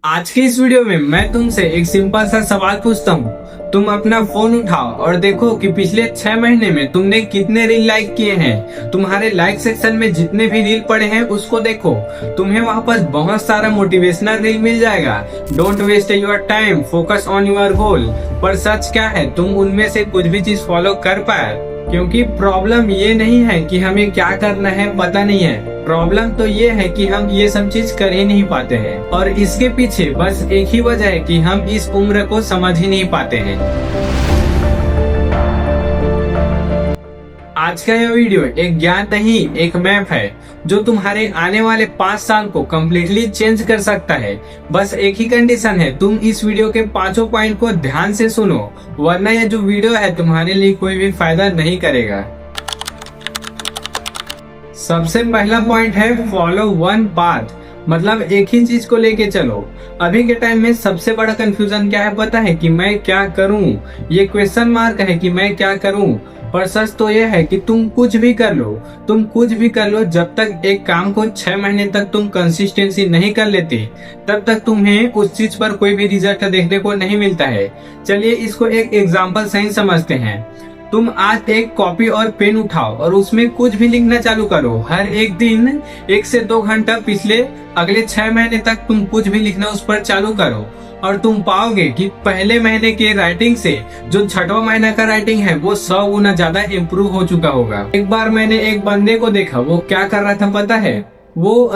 आज की इस वीडियो में मैं तुमसे एक सिंपल सा सवाल पूछता हूँ। तुम अपना फोन उठाओ और देखो कि पिछले 6 महीने में तुमने कितने रील लाइक किए हैं। तुम्हारे लाइक सेक्शन में जितने भी रील पड़े हैं उसको देखो। तुम्हें वहाँ पर बहुत सारा मोटिवेशनल रील मिल जाएगा। Don't waste your time, focus on your goal. पर सच क्या है, तुम उनमें से कुछ भी चीज फॉलो कर पाए? क्योंकि प्रॉब्लम ये नहीं है कि हमें क्या करना है पता नहीं है, प्रॉब्लम तो ये है कि हम ये सब चीज कर ही नहीं पाते हैं। और इसके पीछे बस एक ही वजह है कि हम इस उम्र को समझ ही नहीं पाते हैं। आज का यह वीडियो एक ज्ञान नहीं, एक मैप है जो तुम्हारे आने वाले 5 साल को कम्प्लीटली चेंज कर सकता है। बस एक ही कंडीशन है, तुम इस वीडियो के 5 पॉइंट को ध्यान से सुनो, वरना यह जो वीडियो है तुम्हारे लिए कोई भी फायदा नहीं करेगा। सबसे पहला पॉइंट है फॉलो वन पाथ, मतलब एक ही चीज को लेके चलो। अभी के टाइम में सबसे बड़ा कंफ्यूजन क्या है पता है? कि मैं क्या करूं, ये क्वेश्चन मार्क है कि मैं क्या करूं। पर सच तो ये है कि तुम कुछ भी कर लो, जब तक एक काम को 6 महीने तक तुम कंसिस्टेंसी नहीं कर लेते तब तक तुम्हें उस चीज पर कोई भी रिजल्ट देखने को नहीं मिलता है। चलिए इसको एक एग्जाम्पल सही समझते हैं। तुम आज एक कॉपी और पेन उठाओ और उसमें कुछ भी लिखना चालू करो। हर एक दिन 1 से 2 घंटा पिछले अगले 6 महीने तक तुम कुछ भी लिखना उस पर चालू करो और तुम पाओगे कि पहले महीने के राइटिंग से जो 6वां महीना का राइटिंग है वो 100 गुना ज्यादा इम्प्रूव हो चुका होगा। एक बार मैंने एक बंदे को देखा, वो क्या कर रहा था पता है? वो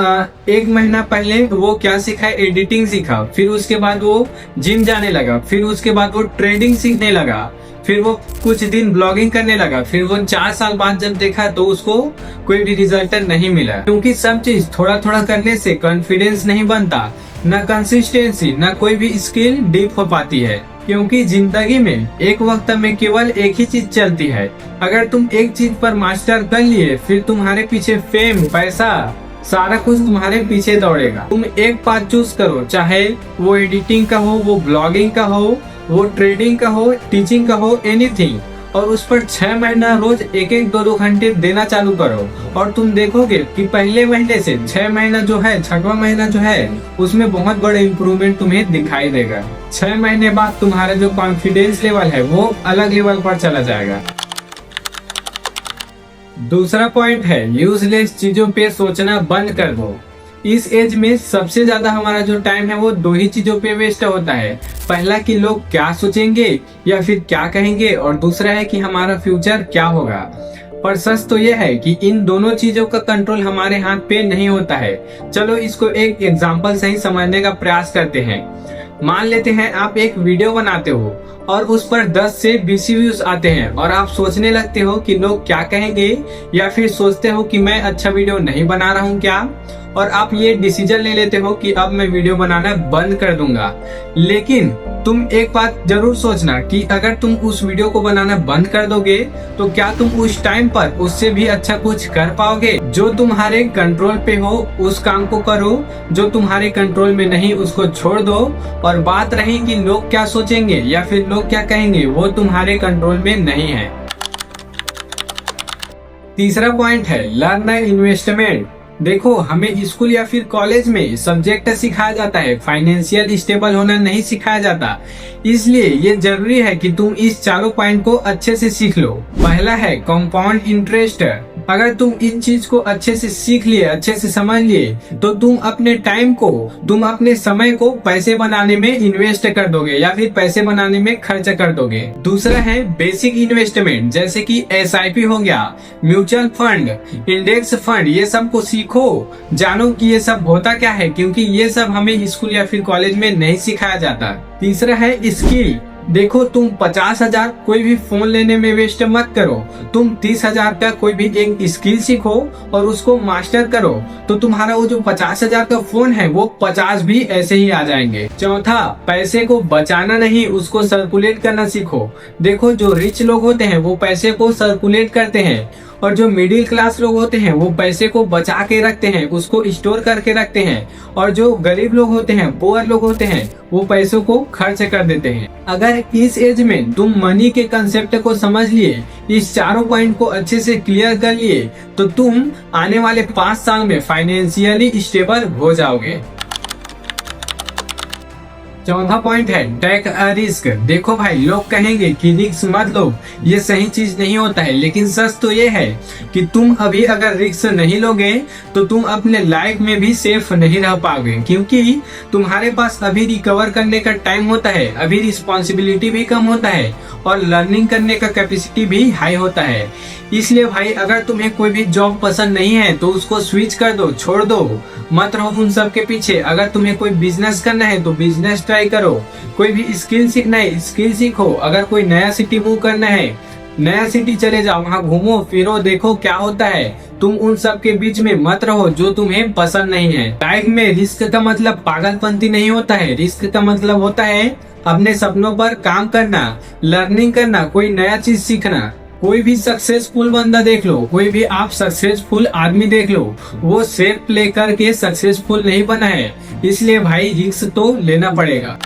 1 महीना पहले वो क्या सीखा, एडिटिंग सीखा। फिर उसके बाद वो जिम जाने लगा। फिर उसके बाद वो ट्रेडिंग सीखने लगा। फिर वो कुछ दिन ब्लॉगिंग करने लगा। फिर वो 4 साल बाद जब देखा तो उसको कोई भी रिजल्ट नहीं मिला। क्योंकि सब चीज थोड़ा थोड़ा करने से कॉन्फिडेंस नहीं बनता, न कंसिस्टेंसी, न कोई भी स्किल डीप हो पाती है। क्योंकि जिंदगी में एक वक्त में केवल एक ही चीज चलती है। अगर तुम एक चीज पर मास्टर कर लिए फिर तुम्हारे पीछे फेम, पैसा, सारा कुछ तुम्हारे पीछे दौड़ेगा। तुम एक पाथ चूज करो, चाहे वो एडिटिंग का हो, वो ब्लॉगिंग का हो, वो ट्रेडिंग का हो, टीचिंग का हो, एनीथिंग, और उस पर 6 महीना रोज 1-1, 2-2 घंटे देना चालू करो। और तुम देखोगे कि पहले महीने से 6 महीना जो है, 6वां महीना जो है, उसमें बहुत बड़ा इम्प्रूवमेंट तुम्हें दिखाई देगा। 6 महीने बाद तुम्हारा जो कॉन्फिडेंस लेवल है वो अलग लेवल पर चला जाएगा। दूसरा पॉइंट है यूजलेस चीजों पे सोचना बंद कर दो। इस एज में सबसे ज्यादा हमारा जो टाइम है वो 2 ही चीजों पे वेस्ट होता है। पहला कि लोग क्या सोचेंगे या फिर क्या कहेंगे, और दूसरा है कि हमारा फ्यूचर क्या होगा। पर सच तो ये है कि इन दोनों चीजों का कंट्रोल हमारे हाथ पे नहीं होता है। चलो इसको एक एग्जांपल से ही समझने का प्रयास करते हैं। मान लेते हैं आप एक वीडियो बनाते हो और उस पर 10 से 20 व्यूज आते हैं और आप सोचने लगते हो कि लोग क्या कहेंगे, या फिर सोचते हो कि मैं अच्छा वीडियो नहीं बना रहा हूँ क्या, और आप ये डिसीजन ले लेते हो कि अब मैं वीडियो बनाना बंद कर दूंगा। लेकिन तुम एक बात जरूर सोचना कि अगर तुम उस वीडियो को बनाना बंद कर दोगे तो क्या तुम उस टाइम पर उससे भी अच्छा कुछ कर पाओगे? जो तुम्हारे कंट्रोल पे हो उस काम को करो, जो तुम्हारे कंट्रोल में नहीं उसको छोड़ दो। और बात रही कि लोग क्या सोचेंगे या फिर लोग क्या कहेंगे, वो तुम्हारे कंट्रोल में नहीं है। तीसरा पॉइंट है लर्न इन्वेस्टमेंट। देखो, हमें स्कूल या फिर कॉलेज में सब्जेक्ट सिखाया जाता है, फाइनेंशियल स्टेबल होना नहीं सिखाया जाता। इसलिए ये जरूरी है कि तुम इस 4 पॉइंट को अच्छे से सीख लो। पहला है कंपाउंड इंटरेस्ट। अगर तुम इन चीज को अच्छे से सीख लिए, अच्छे से समझ लिए, तो तुम अपने टाइम को, तुम अपने समय को पैसे बनाने में इन्वेस्ट कर दोगे या फिर पैसे बनाने में खर्च कर दोगे। दूसरा है बेसिक इन्वेस्टमेंट, जैसे कि SIP हो गया, म्यूचुअल फंड, इंडेक्स फंड, ये सब को सीखो, जानो कि ये सब होता क्या है, क्योंकि ये सब हमें स्कूल या फिर कॉलेज में नहीं सिखाया जाता। तीसरा है स्किल। देखो, तुम 50,000 कोई भी फोन लेने में वेस्ट मत करो। तुम 30,000 का कोई भी एक स्किल सीखो और उसको मास्टर करो, तो तुम्हारा वो जो 50,000 का फोन है वो 50 भी ऐसे ही आ जाएंगे। चौथा, पैसे को बचाना नहीं, उसको सर्कुलेट करना सीखो। देखो, जो रिच लोग होते हैं वो पैसे को सर्कुलेट करते हैं, और जो मिडिल क्लास लोग होते हैं वो पैसे को बचा के रखते हैं, उसको स्टोर करके रखते हैं, और जो गरीब लोग होते हैं, पुअर लोग होते हैं, वो पैसों को खर्च कर देते हैं। अगर इस एज में तुम मनी के कंसेप्ट को समझ लिए, इस 4 पॉइंट को अच्छे से क्लियर कर लिए, तो तुम आने वाले 5 साल में फाइनेंशियली स्टेबल हो जाओगे। चौथा पॉइंट है टेक अ रिस्क। देखो भाई, लोग कहेंगे कि रिस्क मत लो, ये सही चीज नहीं होता है, लेकिन सच तो ये है कि तुम अभी अगर रिस्क नहीं लोगे तो तुम अपने लाइफ में भी सेफ नहीं रह पाओगे, क्योंकि तुम्हारे पास अभी रिकवर करने का टाइम होता है, अभी रिस्पॉन्सिबिलिटी भी कम होता है और लर्निंग करने का कैपेसिटी भी हाई होता है। इसलिए भाई, अगर तुम्हें कोई भी जॉब पसंद नहीं है तो उसको स्विच कर दो, छोड़ दो, मत रहो उन सब के पीछे। अगर तुम्हें कोई बिजनेस करना है तो बिजनेस ट्राई करो, कोई भी स्किल सीखना है स्किल सीखो, अगर कोई नया सिटी मूव करना है नया सिटी चले जाओ, वहाँ घूमो फिरो, देखो क्या होता है। तुम उन सब के बीच में मत रहो जो तुम्हें पसंद नहीं है। लाइफ में रिस्क का मतलब पागलपंती नहीं होता है, रिस्क का मतलब होता है अपने सपनों पर काम करना, लर्निंग करना, कोई नया चीज सीखना। कोई भी सक्सेसफुल बंदा देख लो, कोई भी आप सक्सेसफुल आदमी देख लो, वो सेफ प्ले करके सक्सेसफुल नहीं बना है। इसलिए भाई रिस्क तो लेना पड़ेगा।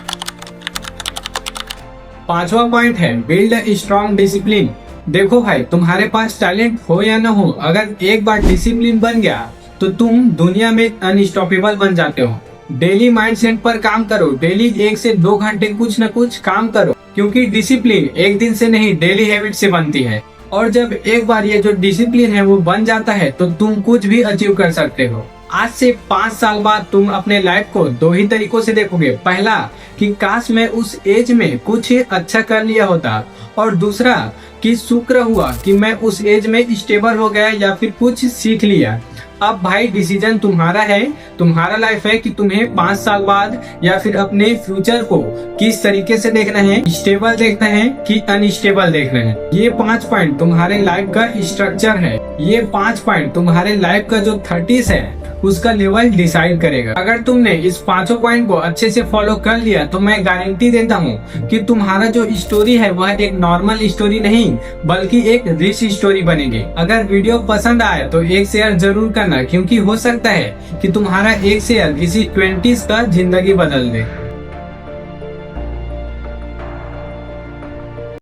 पांचवा पॉइंट है बिल्ड अ स्ट्रॉन्ग डिसिप्लिन। देखो भाई, तुम्हारे पास टैलेंट हो या ना हो, अगर एक बार डिसिप्लिन बन गया तो तुम दुनिया में अनस्टॉपेबल बन जाते हो। डेली माइंडसेट पर काम करो, डेली 1 से 2 घंटे कुछ न कुछ काम करो, क्योंकि डिसिप्लिन एक दिन से नहीं डेली हैबिट से बनती है। और जब एक बार ये जो डिसिप्लिन है वो बन जाता है तो तुम कुछ भी अचीव कर सकते हो। आज से 5 साल बाद तुम अपने लाइफ को 2 ही तरीकों से देखोगे। पहला कि काश मैं उस एज में कुछ अच्छा कर लिया होता, और दूसरा कि शुक्र हुआ कि मैं उस एज में स्टेबल हो गया या फिर कुछ सीख लिया। अब भाई डिसीजन तुम्हारा है, तुम्हारा लाइफ है कि तुम्हें 5 साल बाद या फिर अपने फ्यूचर को किस तरीके से देखना है, स्टेबल देखना है कि अनस्टेबल देखना है। ये 5 पॉइंट तुम्हारे लाइफ का स्ट्रक्चर है, ये 5 पॉइंट तुम्हारे लाइफ का जो 30s है उसका लेवल डिसाइड करेगा। अगर तुमने इस 5 पॉइंट को अच्छे से फॉलो कर लिया तो मैं गारंटी देता हूँ कि तुम्हारा जो स्टोरी है वह एक नॉर्मल स्टोरी नहीं बल्कि एक रिच स्टोरी बनेगी। अगर वीडियो पसंद आए तो एक शेयर जरूर करना, क्योंकि हो सकता है कि तुम्हारा एक शेयर किसी 20s का जिंदगी बदल दे।